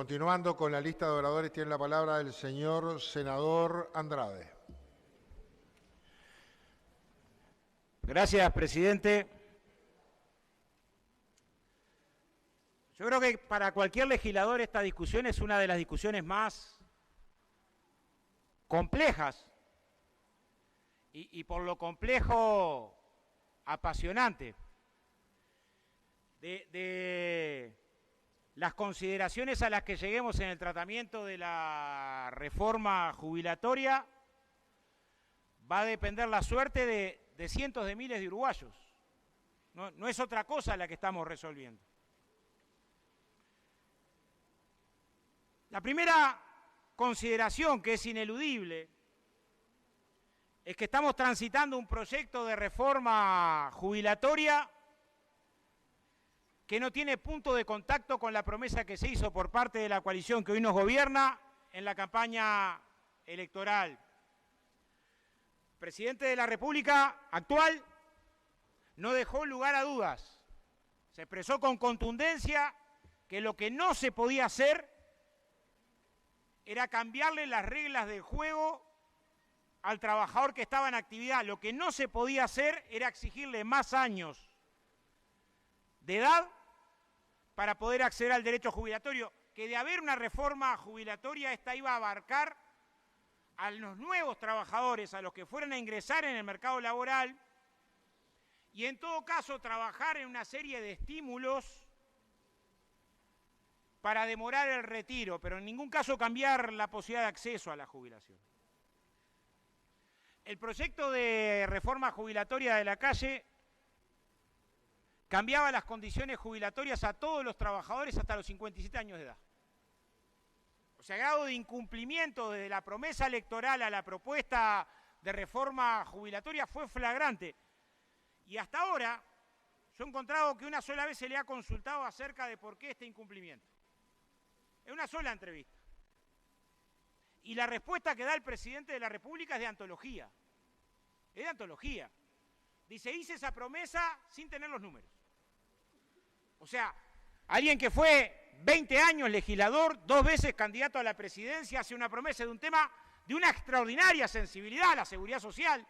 Continuando con la lista de oradores, tiene la palabra el señor senador Andrade. Gracias, presidente. Yo creo que para cualquier legislador esta discusión es una de las discusiones más complejas y por lo complejo apasionante de las consideraciones a las que lleguemos en el tratamiento de la reforma jubilatoria. Va a depender la suerte de cientos de miles de uruguayos. No es otra cosa la que estamos resolviendo. La primera consideración, que es ineludible, es que estamos transitando un proyecto de reforma jubilatoria que no tiene punto de contacto con la promesa que se hizo por parte de la coalición que hoy nos gobierna en la campaña electoral. El presidente de la República actual no dejó lugar a dudas. Se expresó con contundencia que lo que no se podía hacer era cambiarle las reglas del juego al trabajador que estaba en actividad. Lo que no se podía hacer era exigirle más años de edad para poder acceder al derecho jubilatorio, que de haber una reforma jubilatoria, esta iba a abarcar a los nuevos trabajadores, a los que fueran a ingresar en el mercado laboral, y en todo caso trabajar en una serie de estímulos para demorar el retiro, pero en ningún caso cambiar la posibilidad de acceso a la jubilación. El proyecto de reforma jubilatoria de la calle cambiaba las condiciones jubilatorias a todos los trabajadores hasta los 57 años de edad. O sea, el grado de incumplimiento desde la promesa electoral a la propuesta de reforma jubilatoria fue flagrante. Y hasta ahora yo he encontrado que una sola vez se le ha consultado acerca de por qué este incumplimiento. En una sola entrevista. Y la respuesta que da el presidente de la República es de antología. Es de antología. Dice, hice esa promesa sin tener los números. O sea, alguien que fue 20 años legislador, 2 veces candidato a la presidencia, hace una promesa de un tema de una extraordinaria sensibilidad a la seguridad social,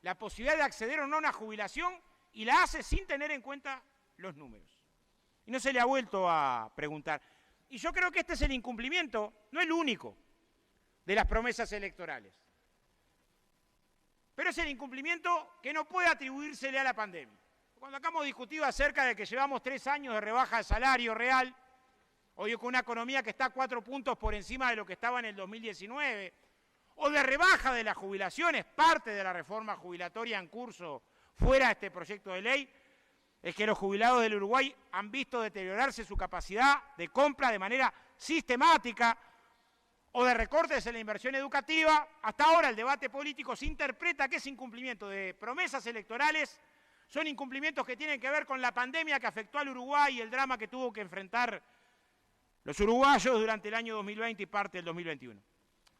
la posibilidad de acceder o no a una jubilación, y la hace sin tener en cuenta los números. Y no se le ha vuelto a preguntar. Y yo creo que este es el incumplimiento, no el único, de las promesas electorales. Pero es el incumplimiento que no puede atribuírsele a la pandemia. Cuando acá hemos discutido acerca de que llevamos 3 años de rebaja de salario real, hoy con una economía que está 4 puntos por encima de lo que estaba en el 2019, o de rebaja de las jubilaciones, parte de la reforma jubilatoria en curso fuera de este proyecto de ley, es que los jubilados del Uruguay han visto deteriorarse su capacidad de compra de manera sistemática, o de recortes en la inversión educativa. Hasta ahora el debate político se interpreta que ese incumplimiento de promesas electorales son incumplimientos que tienen que ver con la pandemia que afectó al Uruguay y el drama que tuvo que enfrentar los uruguayos durante el año 2020 y parte del 2021.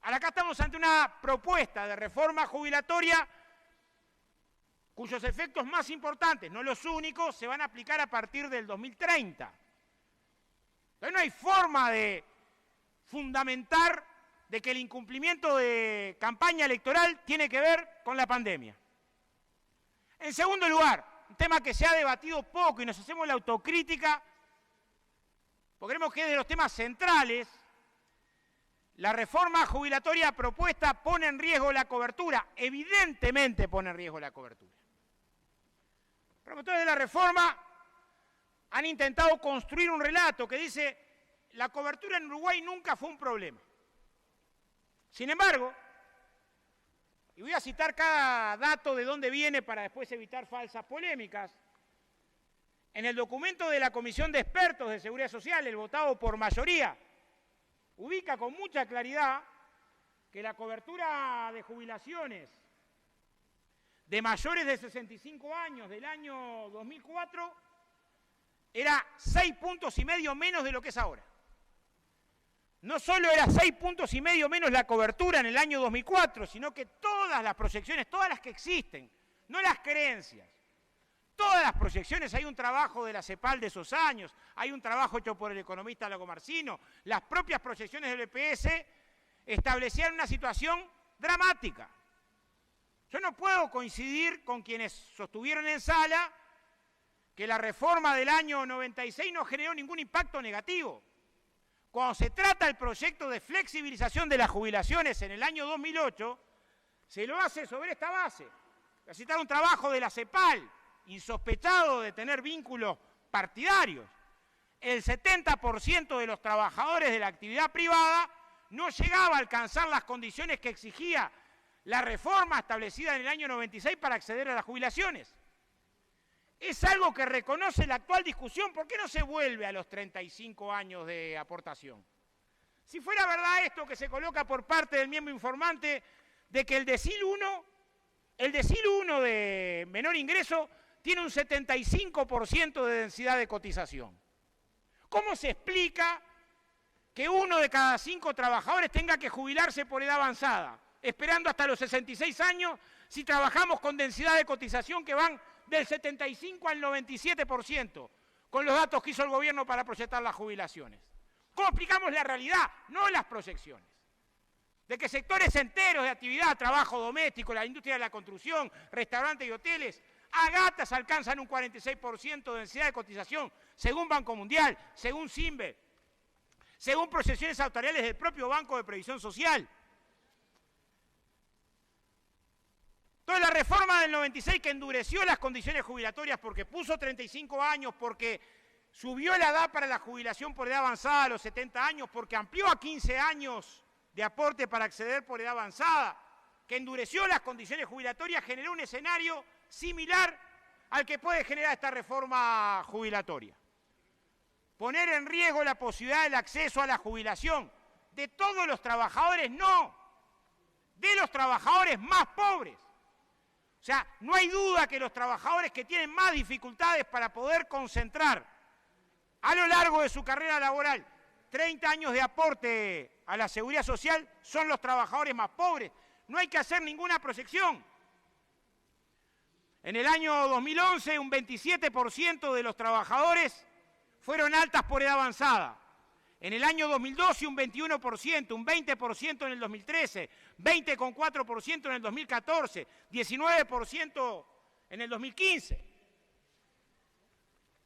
Ahora acá estamos ante una propuesta de reforma jubilatoria cuyos efectos más importantes, no los únicos, se van a aplicar a partir del 2030. Entonces no hay forma de fundamentar de que el incumplimiento de campaña electoral tiene que ver con la pandemia. En segundo lugar, un tema que se ha debatido poco y nos hacemos la autocrítica, porque creemos que es de los temas centrales. La reforma jubilatoria propuesta pone en riesgo la cobertura, evidentemente pone en riesgo la cobertura. Los promotores de la reforma han intentado construir un relato que dice la cobertura en Uruguay nunca fue un problema. Sin embargo, y voy a citar cada dato de dónde viene para después evitar falsas polémicas, en el documento de la Comisión de Expertos de Seguridad Social, el votado por mayoría, ubica con mucha claridad que la cobertura de jubilaciones de mayores de 65 años del año 2004 era 6,5 puntos menos de lo que es ahora. No solo era 6,5 puntos menos la cobertura en el año 2004, sino que todas las proyecciones, todas las que existen, no las creencias, todas las proyecciones, hay un trabajo de la CEPAL de esos años, hay un trabajo hecho por el economista Lago Marcino, las propias proyecciones del BPS establecían una situación dramática. Yo no puedo coincidir con quienes sostuvieron en sala que la reforma del año 96 no generó ningún impacto negativo. Cuando se trata del proyecto de flexibilización de las jubilaciones en el año 2008, se lo hace sobre esta base. Voy a citar un trabajo de la CEPAL, insospechado de tener vínculos partidarios. El 70% de los trabajadores de la actividad privada no llegaba a alcanzar las condiciones que exigía la reforma establecida en el año 96 para acceder a las jubilaciones. Es algo que reconoce la actual discusión. ¿Por qué no se vuelve a los 35 años de aportación? Si fuera verdad esto que se coloca por parte del miembro informante de que el decil 1 de menor ingreso tiene un 75% de densidad de cotización. ¿Cómo se explica que 1 de cada 5 trabajadores tenga que jubilarse por edad avanzada, esperando hasta los 66 años, si trabajamos con densidad de cotización que van del 75 al 97%, con los datos que hizo el gobierno para proyectar las jubilaciones? ¿Cómo explicamos la realidad, no las proyecciones? De que sectores enteros de actividad, trabajo doméstico, la industria de la construcción, restaurantes y hoteles, a gatas alcanzan un 46% de densidad de cotización, según Banco Mundial, según CIMBE, según proyecciones actuariales del propio Banco de Previsión Social. Entonces la reforma del 96 que endureció las condiciones jubilatorias porque puso 35 años, porque subió la edad para la jubilación por edad avanzada a los 70 años, porque amplió a 15 años de aporte para acceder por edad avanzada, que endureció las condiciones jubilatorias, generó un escenario similar al que puede generar esta reforma jubilatoria. Poner en riesgo la posibilidad del acceso a la jubilación de todos los trabajadores, no, de los trabajadores más pobres. O sea, no hay duda que los trabajadores que tienen más dificultades para poder concentrar a lo largo de su carrera laboral 30 años de aporte a la seguridad social son los trabajadores más pobres. No hay que hacer ninguna proyección. En el año 2011, un 27% de los trabajadores fueron altas por edad avanzada. En el año 2012, un 21%, un 20% en el 2013, 20,4% en el 2014, 19% en el 2015.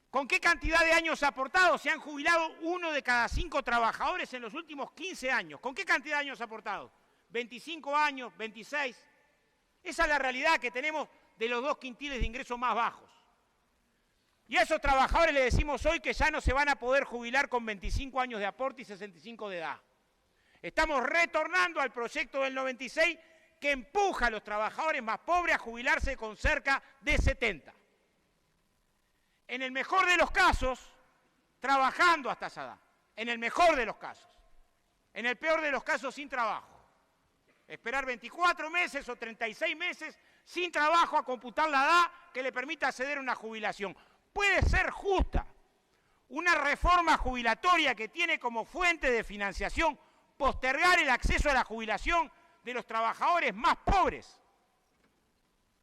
¿Con qué cantidad de años aportados? Se han jubilado 1 de cada 5 trabajadores en los últimos 15 años. ¿Con qué cantidad de años aportados? 25 años, 26. Esa es la realidad que tenemos de los 2 quintiles de ingresos más bajos. Y a esos trabajadores les decimos hoy que ya no se van a poder jubilar con 25 años de aporte y 65 de edad. Estamos retornando al proyecto del 96 que empuja a los trabajadores más pobres a jubilarse con cerca de 70. En el mejor de los casos, trabajando hasta esa edad. En el mejor de los casos. En el peor de los casos, sin trabajo. Esperar 24 meses o 36 meses sin trabajo a computar la edad que le permita acceder a una jubilación. Puede ser justa una reforma jubilatoria que tiene como fuente de financiación postergar el acceso a la jubilación de los trabajadores más pobres,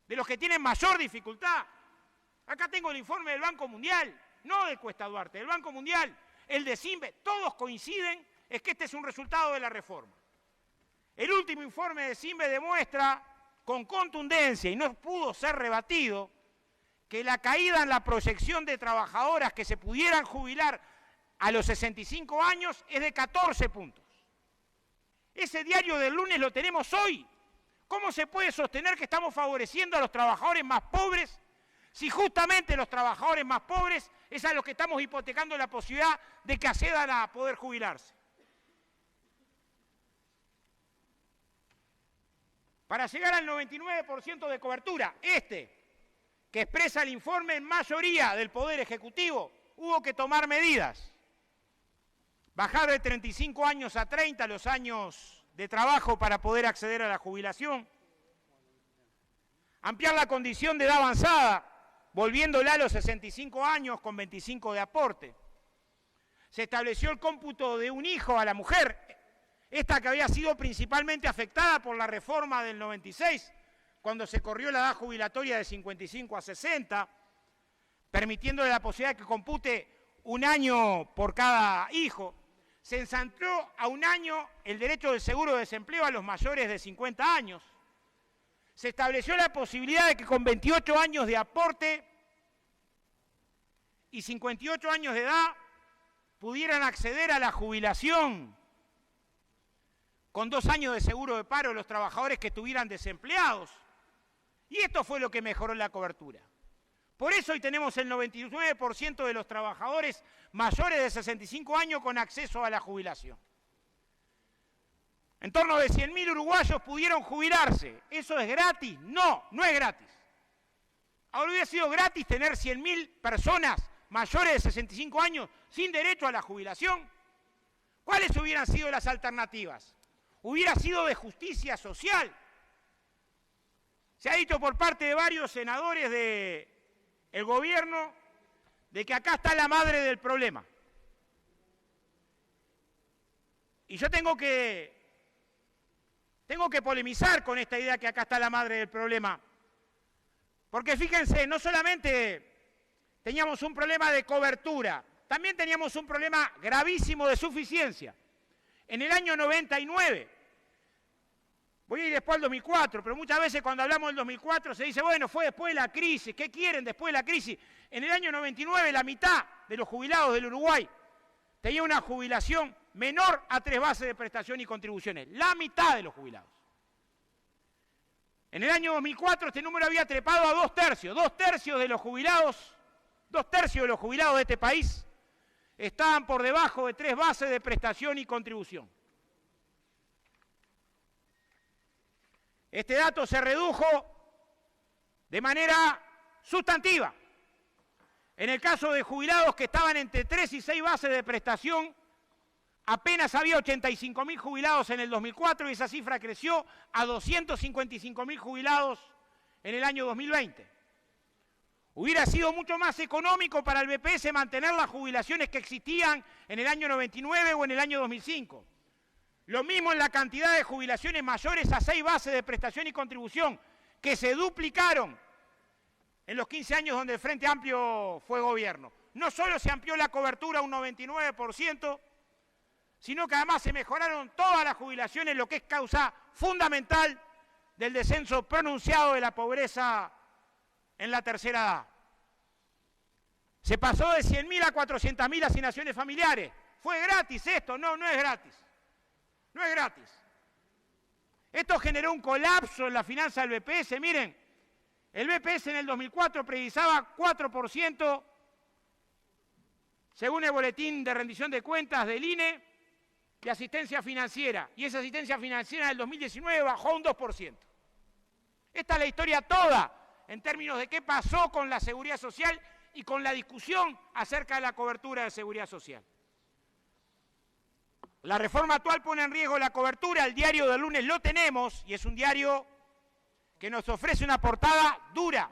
de los que tienen mayor dificultad. Acá tengo el informe del Banco Mundial, no de Cuesta Duarte, del Banco Mundial, el de CIMBE, todos coinciden en que este es un resultado de la reforma. El último informe de CIMBE demuestra con contundencia, y no pudo ser rebatido, que la caída en la proyección de trabajadoras que se pudieran jubilar a los 65 años es de 14 puntos. Ese diario del lunes lo tenemos hoy. ¿Cómo se puede sostener que estamos favoreciendo a los trabajadores más pobres si justamente los trabajadores más pobres es a los que estamos hipotecando la posibilidad de que accedan a poder jubilarse? Para llegar al 99% de cobertura, que expresa el informe en mayoría del Poder Ejecutivo, hubo que tomar medidas. Bajar de 35 años a 30 los años de trabajo para poder acceder a la jubilación. Ampliar la condición de edad avanzada, volviéndola a los 65 años con 25 de aporte. Se estableció el cómputo de un hijo a la mujer, esta que había sido principalmente afectada por la reforma del 96, cuando se corrió la edad jubilatoria de 55 a 60, permitiéndole la posibilidad de que compute un año por cada hijo. Se ensanchó a un año el derecho del seguro de desempleo a los mayores de 50 años. Se estableció la posibilidad de que con 28 años de aporte y 58 años de edad pudieran acceder a la jubilación con 2 años de seguro de paro los trabajadores que estuvieran desempleados. Y esto fue lo que mejoró la cobertura. Por eso hoy tenemos el 99% de los trabajadores mayores de 65 años con acceso a la jubilación. En torno de 100.000 uruguayos pudieron jubilarse. ¿Eso es gratis? No, no es gratis. Ahora hubiera sido gratis tener 100.000 personas mayores de 65 años sin derecho a la jubilación. ¿Cuáles hubieran sido las alternativas? Hubiera sido de justicia social. Se ha dicho por parte de varios senadores del gobierno de que acá está la madre del problema. Y yo tengo que polemizar con esta idea que acá está la madre del problema. Porque fíjense, no solamente teníamos un problema de cobertura, también teníamos un problema gravísimo de suficiencia. En el año 99, voy a ir después al 2004, pero muchas veces cuando hablamos del 2004 se dice, bueno, fue después de la crisis, ¿qué quieren después de la crisis? En el año 99 la mitad de los jubilados del Uruguay tenía una jubilación menor a 3 bases de prestación y contribuciones, la mitad de los jubilados. En el año 2004 este número había trepado a 2/3, 2/3 de los jubilados, 2/3 de los jubilados de este país estaban por debajo de 3 bases de prestación y contribución. Este dato se redujo de manera sustantiva. En el caso de jubilados que estaban entre 3 y 6 bases de prestación, apenas había 85.000 jubilados en el 2004 y esa cifra creció a 255.000 jubilados en el año 2020. Hubiera sido mucho más económico para el BPS mantener las jubilaciones que existían en el año 99 o en el año 2005. Lo mismo en la cantidad de jubilaciones mayores a 6 bases de prestación y contribución, que se duplicaron en los 15 años donde el Frente Amplio fue gobierno. No solo se amplió la cobertura a un 99%, sino que además se mejoraron todas las jubilaciones, lo que es causa fundamental del descenso pronunciado de la pobreza en la tercera edad. Se pasó de 100.000 a 400.000 asignaciones familiares. ¿Fue gratis esto? No, no es gratis. No es gratis. Esto generó un colapso en la finanza del BPS. Miren, el BPS en el 2004 previsaba 4%, según el boletín de rendición de cuentas del INE, de asistencia financiera. Y esa asistencia financiera en el 2019 bajó un 2%. Esta es la historia toda en términos de qué pasó con la seguridad social y con la discusión acerca de la cobertura de seguridad social. La reforma actual pone en riesgo la cobertura, el diario del lunes lo tenemos y es un diario que nos ofrece una portada dura.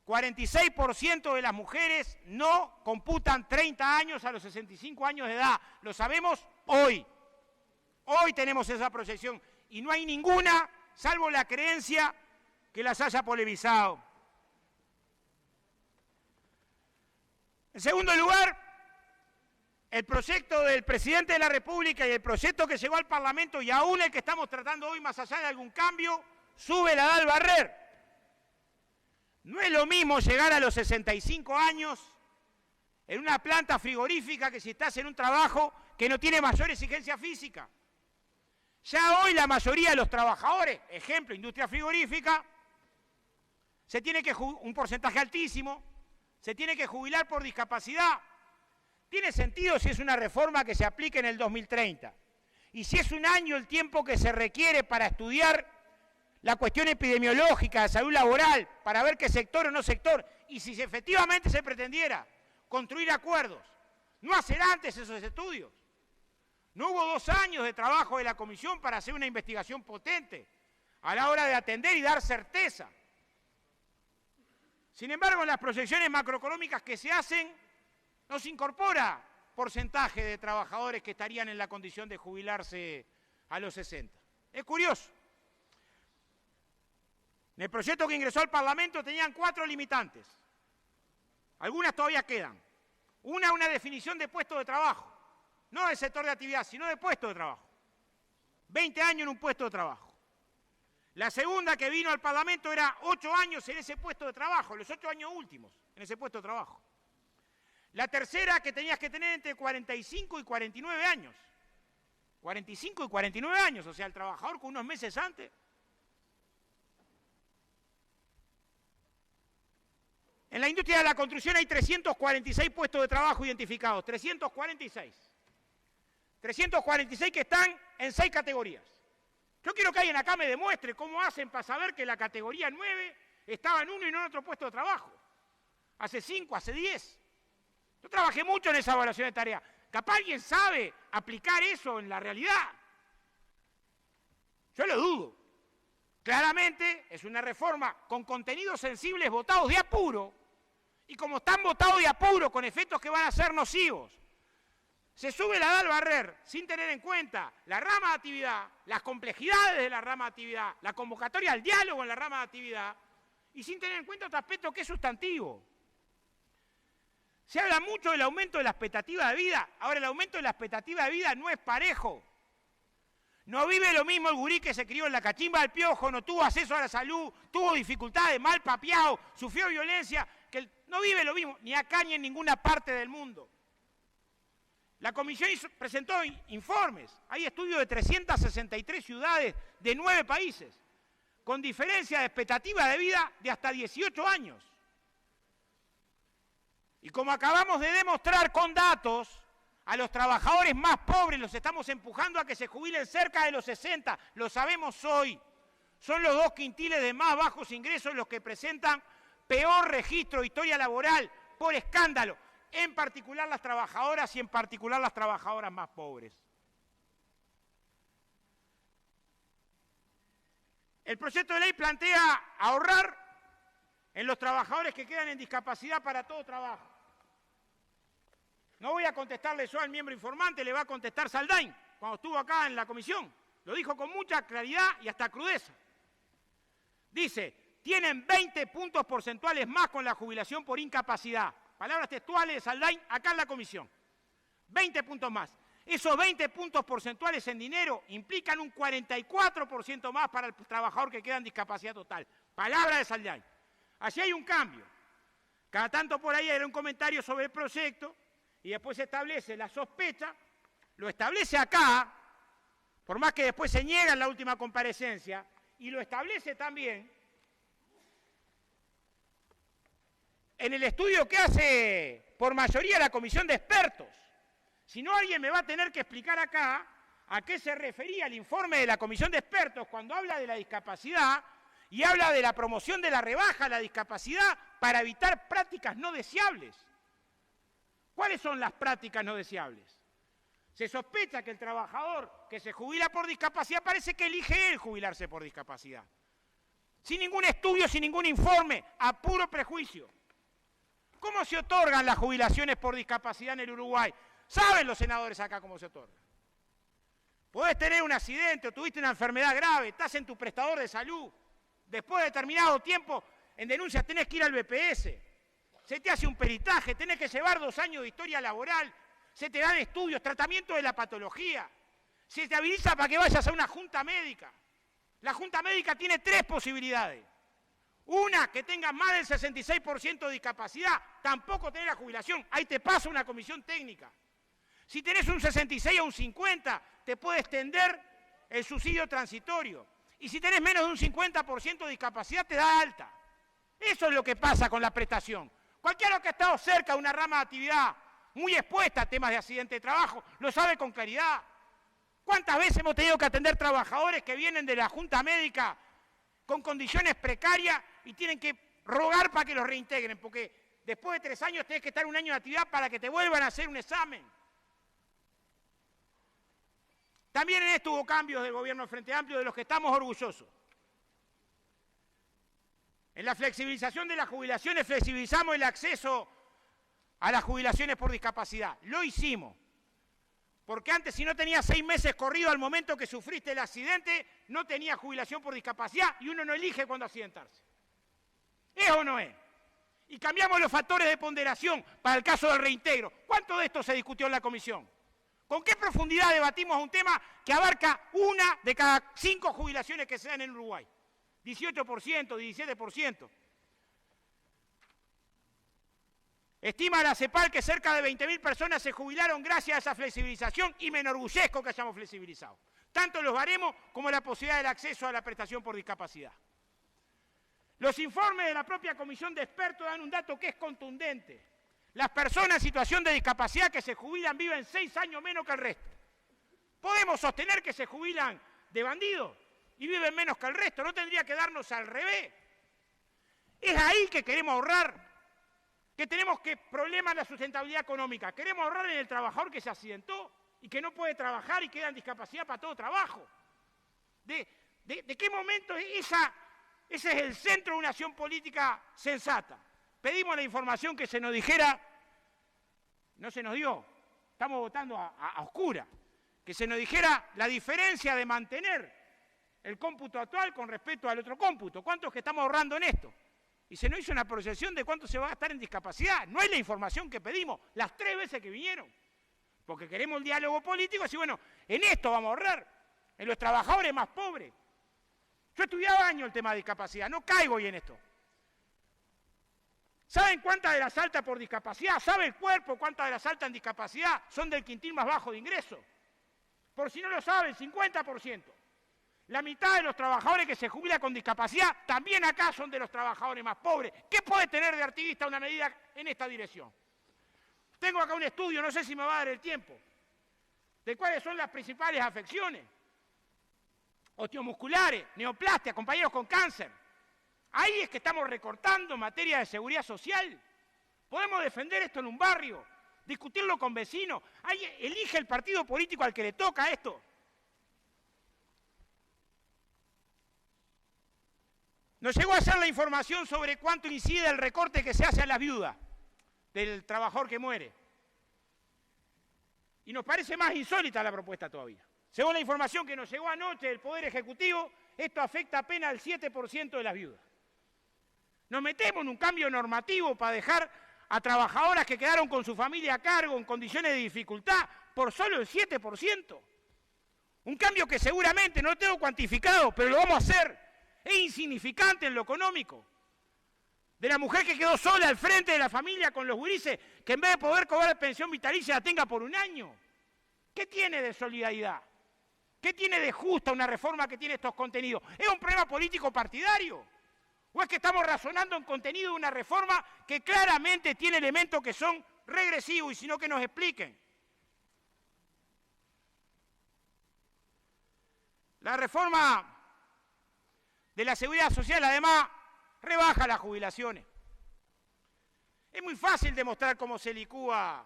46% de las mujeres no computan 30 años a los 65 años de edad. Lo sabemos hoy. Hoy tenemos esa proyección y no hay ninguna, salvo la creencia, que las haya polemizado. En segundo lugar, el proyecto del presidente de la República y el proyecto que llegó al Parlamento y aún el que estamos tratando hoy, más allá de algún cambio, sube la edad al barrer. No es lo mismo llegar a los 65 años en una planta frigorífica que si estás en un trabajo que no tiene mayor exigencia física. Ya hoy la mayoría de los trabajadores, ejemplo, industria frigorífica, se tiene que un porcentaje altísimo, se tiene que jubilar por discapacidad. Tiene sentido si es una reforma que se aplique en el 2030. Y si es un año el tiempo que se requiere para estudiar la cuestión epidemiológica, de salud laboral, para ver qué sector o no sector, y si efectivamente se pretendiera construir acuerdos, no hacer antes esos estudios. No hubo 2 años de trabajo de la comisión para hacer una investigación potente a la hora de atender y dar certeza. Sin embargo, en las proyecciones macroeconómicas que se hacen, no se incorpora porcentaje de trabajadores que estarían en la condición de jubilarse a los 60. Es curioso. En el proyecto que ingresó al Parlamento tenían 4 limitantes. Algunas todavía quedan. Una definición de puesto de trabajo, no del sector de actividad, sino de puesto de trabajo. 20 años en un puesto de trabajo. La segunda que vino al Parlamento era 8 años en ese puesto de trabajo, los 8 años últimos en ese puesto de trabajo. La tercera que tenías que tener entre 45 y 49 años. 45 y 49 años, o sea, el trabajador con unos meses antes. En la industria de la construcción hay 346 puestos de trabajo identificados, 346. 346 que están en 6 categorías. Yo quiero que alguien acá me demuestre cómo hacen para saber que la categoría 9 estaba en uno y no en otro puesto de trabajo. Hace 5, hace 10. Yo trabajé mucho en esa evaluación de tarea. Capaz alguien sabe aplicar eso en la realidad. Yo lo dudo. Claramente es una reforma con contenidos sensibles votados de apuro, y como están votados de apuro con efectos que van a ser nocivos, se sube la edad al barrer sin tener en cuenta la rama de actividad, las complejidades de la rama de actividad, la convocatoria al diálogo en la rama de actividad, y sin tener en cuenta otro aspecto que es sustantivo. Se habla mucho del aumento de la expectativa de vida. Ahora, el aumento de la expectativa de vida no es parejo. No vive lo mismo el gurí que se crió en la cachimba del piojo, no tuvo acceso a la salud, tuvo dificultades, mal papeado, sufrió violencia, no vive lo mismo, ni acá ni en ninguna parte del mundo. La comisión presentó informes, hay estudios de 363 ciudades de 9 países, con diferencia de expectativa de vida de hasta 18 años. Y como acabamos de demostrar con datos, a los trabajadores más pobres los estamos empujando a que se jubilen cerca de los 60, lo sabemos hoy. Son los 2 quintiles de más bajos ingresos los que presentan peor registro de historia laboral por escándalo, en particular las trabajadoras y en particular las trabajadoras más pobres. El proyecto de ley plantea ahorrar en los trabajadores que quedan en discapacidad para todo trabajo. No voy a contestarle yo al miembro informante, le va a contestar Saldain, cuando estuvo acá en la comisión. Lo dijo con mucha claridad y hasta crudeza. Dice, tienen 20 puntos porcentuales más con la jubilación por incapacidad. Palabras textuales de Saldain acá en la comisión. 20 puntos más. Esos 20 puntos porcentuales en dinero implican un 44% más para el trabajador que queda en discapacidad total. Palabra de Saldain. Allí hay un cambio. Cada tanto por ahí hay un comentario sobre el proyecto y después se establece la sospecha, lo establece acá, por más que después se niega en la última comparecencia, y lo establece también en el estudio que hace por mayoría la comisión de expertos. Si no, alguien me va a tener que explicar acá a qué se refería el informe de la comisión de expertos cuando habla de la discapacidad y habla de la promoción de la rebaja a la discapacidad para evitar prácticas no deseables. ¿Cuáles son las prácticas no deseables? Se sospecha que el trabajador que se jubila por discapacidad parece que elige él jubilarse por discapacidad. Sin ningún estudio, sin ningún informe, a puro prejuicio. ¿Cómo se otorgan las jubilaciones por discapacidad en el Uruguay? ¿Saben los senadores acá cómo se otorgan? Podés tener un accidente o tuviste una enfermedad grave, estás en tu prestador de salud. Después de determinado tiempo, en denuncia tenés que ir al BPS. Se te hace un peritaje, tenés que llevar 2 años de historia laboral, se te dan estudios, tratamiento de la patología, se te habilita para que vayas a una junta médica. La junta médica tiene 3 posibilidades. Una, que tengas más del 66% de discapacidad, tampoco tenés la jubilación, ahí te pasa una comisión técnica. Si tenés un 66 o un 50, te puede extender el subsidio transitorio. Y si tenés menos de un 50% de discapacidad, te da alta. Eso es lo que pasa con la prestación. Cualquiera que ha estado cerca de una rama de actividad muy expuesta a temas de accidente de trabajo, lo sabe con claridad. ¿Cuántas veces hemos tenido que atender trabajadores que vienen de la junta médica con condiciones precarias y tienen que rogar para que los reintegren? Porque después de 3 años tenés que estar 1 año de actividad para que te vuelvan a hacer un examen. También en esto hubo cambios del gobierno del Frente Amplio de los que estamos orgullosos. En la flexibilización de las jubilaciones flexibilizamos el acceso a las jubilaciones por discapacidad. Lo hicimos. Porque antes, si no tenías 6 meses corrido al momento que sufriste el accidente, no tenías jubilación por discapacidad y uno no elige cuándo accidentarse. ¿Es o no es? Y cambiamos los factores de ponderación para el caso del reintegro. ¿Cuánto de esto se discutió en la comisión? ¿Con qué profundidad debatimos un tema que abarca 1 de cada 5 jubilaciones que se dan en Uruguay? 18%, 17%. Estima la CEPAL que cerca de 20.000 personas se jubilaron gracias a esa flexibilización y me enorgullezco que hayamos flexibilizado. Tanto los baremos como la posibilidad del acceso a la prestación por discapacidad. Los informes de la propia comisión de expertos dan un dato que es contundente. Las personas en situación de discapacidad que se jubilan viven 6 años menos que el resto. ¿Podemos sostener que se jubilan de bandidos y viven menos que el resto? ¿No tendría que darnos al revés? Es ahí que queremos ahorrar, que tenemos problemas en la sustentabilidad económica. Queremos ahorrar en el trabajador que se accidentó y que no puede trabajar y queda en discapacidad para todo trabajo. ¿De qué momento ese es el centro de una acción política sensata? Pedimos la información que se nos dijera, no se nos dio, estamos votando a oscura, que se nos dijera la diferencia de mantener el cómputo actual con respecto al otro cómputo. ¿Cuánto es que estamos ahorrando en esto? Y se nos hizo una proyección de cuánto se va a gastar en discapacidad. No hay la información que pedimos las 3 veces que vinieron. Porque queremos el diálogo político y decir, bueno, en esto vamos a ahorrar, en los trabajadores más pobres. Yo he estudiado años el tema de discapacidad, no caigo hoy en esto. ¿Saben cuántas de las altas por discapacidad? ¿Sabe el cuerpo cuántas de las altas en discapacidad son del quintil más bajo de ingreso? Por si no lo saben, 50%. La mitad de los trabajadores que se jubilan con discapacidad también acá son de los trabajadores más pobres. ¿Qué puede tener de artiguista una medida en esta dirección? Tengo acá un estudio, no sé si me va a dar el tiempo, de cuáles son las principales afecciones. Osteomusculares, neoplastia, compañeros con cáncer. Ahí es que estamos recortando en materia de seguridad social. Podemos defender esto en un barrio, discutirlo con vecinos. Ahí elige el partido político al que le toca esto. Nos llegó a hacer la información sobre cuánto incide el recorte que se hace a las viudas del trabajador que muere. Y nos parece más insólita la propuesta todavía. Según la información que nos llegó anoche del Poder Ejecutivo, esto afecta apenas al 7% de las viudas. Nos metemos en un cambio normativo para dejar a trabajadoras que quedaron con su familia a cargo en condiciones de dificultad por solo el 7%. Un cambio que seguramente no lo tengo cuantificado, pero lo vamos a hacer. Es insignificante en lo económico. De la mujer que quedó sola al frente de la familia con los gurises, que en vez de poder cobrar pensión vitalicia la tenga por 1 año. ¿Qué tiene de solidaridad? ¿Qué tiene de justa una reforma que tiene estos contenidos? ¿Es un problema político partidario? ¿O es que estamos razonando en contenido de una reforma que claramente tiene elementos que son regresivos y sino que nos expliquen? La reforma de la seguridad social, además, rebaja las jubilaciones. Es muy fácil demostrar cómo se licúa,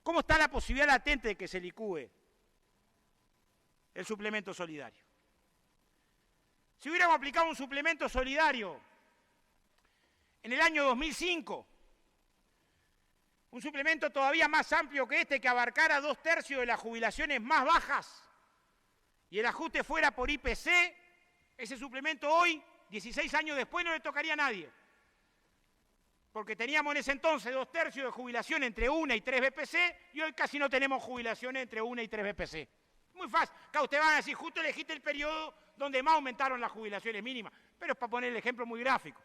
cómo está la posibilidad latente de que se licúe el suplemento solidario. Si hubiéramos aplicado un suplemento solidario en el año 2005, un suplemento todavía más amplio que este, que abarcara 2/3 de las jubilaciones más bajas, y el ajuste fuera por IPC, ese suplemento hoy, 16 años después, no le tocaría a nadie. Porque teníamos en ese entonces 2/3 de jubilación entre 1 y 3 BPC, y hoy casi no tenemos jubilaciones entre 1 y 3 BPC. Muy fácil. Acá ustedes van a decir, justo elegiste el periodo donde más aumentaron las jubilaciones mínimas. Pero es para poner el ejemplo muy gráfico.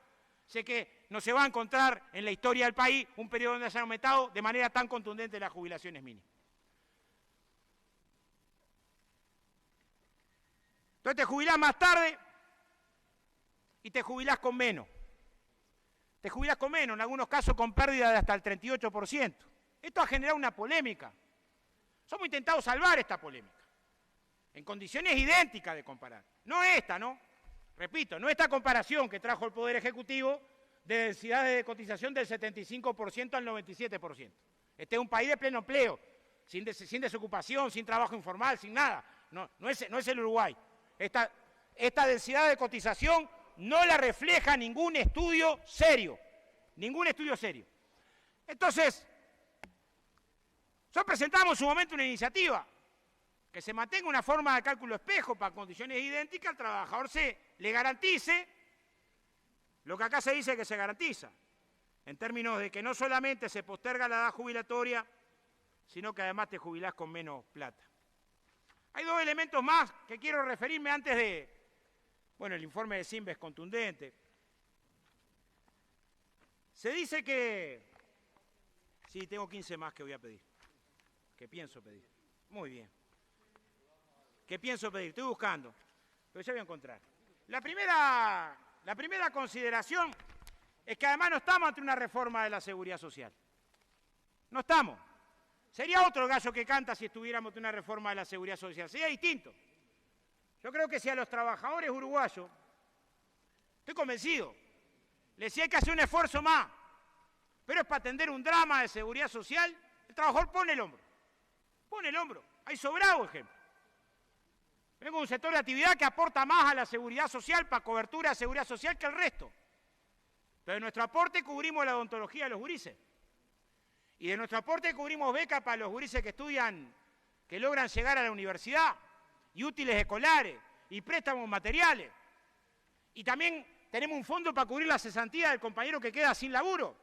Sé que no se va a encontrar en la historia del país un periodo donde se han aumentado de manera tan contundente las jubilaciones mínimas. Entonces te jubilás más tarde y te jubilás con menos. Te jubilás con menos, en algunos casos con pérdida de hasta el 38%. Esto ha generado una polémica. Somos intentados salvar esta polémica, en condiciones idénticas de comparar. No esta, ¿no? Repito, no esta comparación que trajo el Poder Ejecutivo de densidades de cotización del 75% al 97%. Este es un país de pleno empleo, sin desocupación, sin trabajo informal, sin nada. No es el Uruguay. Esta densidad de cotización no la refleja ningún estudio serio. Ningún estudio serio. Entonces, nosotros presentamos en su momento una iniciativa que se mantenga una forma de cálculo espejo para condiciones idénticas, al trabajador se le garantice lo que acá se dice que se garantiza, en términos de que no solamente se posterga la edad jubilatoria, sino que además te jubilás con menos plata. Hay dos elementos más que quiero referirme antes de... Bueno, el informe de Simbe es contundente. Se dice que... Sí, tengo 15 más que voy a pedir, que pienso pedir. Muy bien. Que pienso pedir, estoy buscando, pero ya voy a encontrar. La primera consideración es que además no estamos ante una reforma de la seguridad social. No estamos. Sería otro gallo que canta si estuviéramos ante una reforma de la seguridad social. Sería distinto. Yo creo que si a los trabajadores uruguayos, estoy convencido, les decía hay que hacer un esfuerzo más, pero es para atender un drama de seguridad social, el trabajador pone el hombro. Pone el hombro. Hay sobrado ejemplo. Vengo de un sector de actividad que aporta más a la seguridad social, para cobertura de seguridad social, que el resto. Pero de nuestro aporte cubrimos la odontología de los gurises. Y de nuestro aporte cubrimos becas para los gurises que estudian, que logran llegar a la universidad, y útiles escolares, y préstamos materiales. Y también tenemos un fondo para cubrir la cesantía del compañero que queda sin laburo.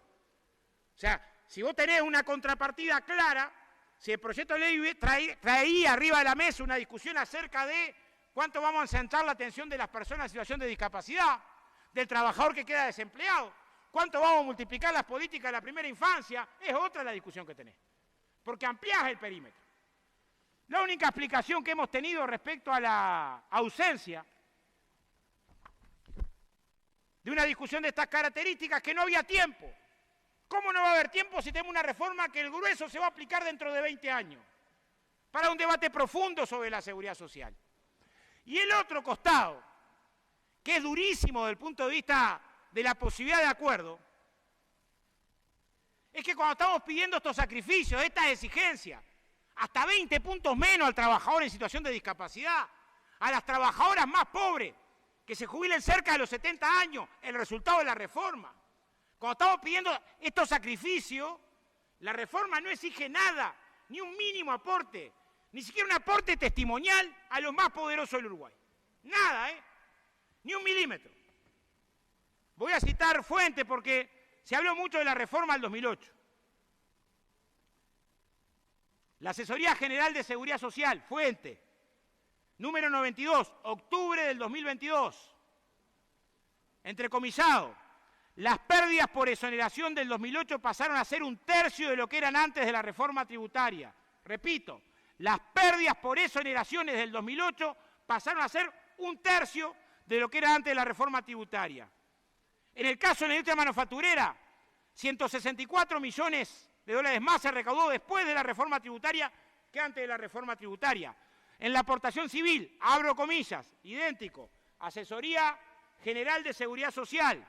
O sea, si vos tenés una contrapartida clara, si el proyecto de ley traía arriba de la mesa una discusión acerca de cuánto vamos a centrar la atención de las personas en situación de discapacidad, del trabajador que queda desempleado, cuánto vamos a multiplicar las políticas de la primera infancia, es otra la discusión que tenés, porque ampliás el perímetro. La única explicación que hemos tenido respecto a la ausencia de una discusión de estas características es que no había tiempo. ¿Cómo no va a haber tiempo si tenemos una reforma que el grueso se va a aplicar dentro de 20 años? Para un debate profundo sobre la seguridad social. Y el otro costado, que es durísimo desde el punto de vista de la posibilidad de acuerdo, es que cuando estamos pidiendo estos sacrificios, estas exigencias, hasta 20 puntos menos al trabajador en situación de discapacidad, a las trabajadoras más pobres, que se jubilen cerca de los 70 años, el resultado de la reforma. Cuando estamos pidiendo estos sacrificios, la reforma no exige nada, ni un mínimo aporte, ni siquiera un aporte testimonial a los más poderosos del Uruguay. Nada, ni un milímetro. Voy a citar fuente porque se habló mucho de la reforma del 2008. La Asesoría General de Seguridad Social, fuente, número 92, octubre del 2022, entrecomisado. Las pérdidas por exoneración del 2008 pasaron a ser 1/3 de lo que eran antes de la reforma tributaria. Repito, las pérdidas por exoneraciones del 2008 pasaron a ser 1/3 de lo que era antes de la reforma tributaria. En el caso de la industria manufacturera, 164 millones de dólares más se recaudó después de la reforma tributaria que antes de la reforma tributaria. En la aportación civil, abro comillas, idéntico, Asesoría General de Seguridad Social.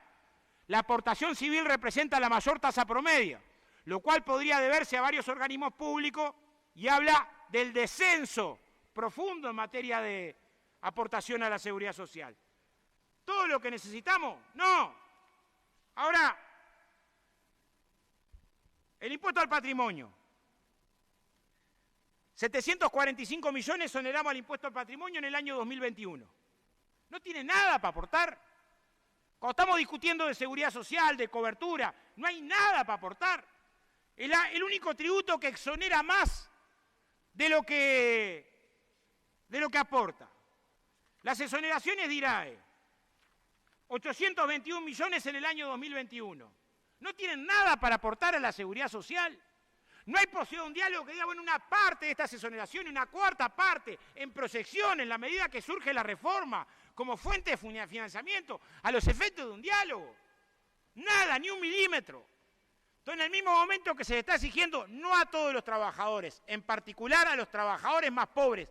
La aportación civil representa la mayor tasa promedio, lo cual podría deberse a varios organismos públicos y habla del descenso profundo en materia de aportación a la seguridad social. ¿Todo lo que necesitamos? No. Ahora, el impuesto al patrimonio. 745 millones exoneramos al impuesto al patrimonio en el año 2021. No tiene nada para aportar. Cuando estamos discutiendo de seguridad social, de cobertura, no hay nada para aportar. El único tributo que exonera más de lo que aporta. Las exoneraciones de IRAE, 821 millones en el año 2021. No tienen nada para aportar a la seguridad social. No hay posibilidad de un diálogo que diga, bueno, una parte de estas exoneraciones, una cuarta parte, en proyección, en la medida que surge la reforma, como fuente de financiamiento, a los efectos de un diálogo. Nada, ni un milímetro. Entonces, en el mismo momento que se le está exigiendo, no a todos los trabajadores, en particular a los trabajadores más pobres,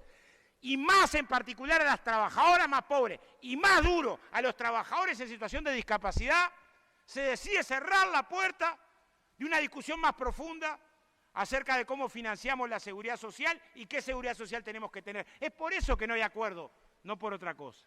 y más en particular a las trabajadoras más pobres, y más duro a los trabajadores en situación de discapacidad, se decide cerrar la puerta de una discusión más profunda acerca de cómo financiamos la seguridad social y qué seguridad social tenemos que tener. Es por eso que no hay acuerdo, no por otra cosa.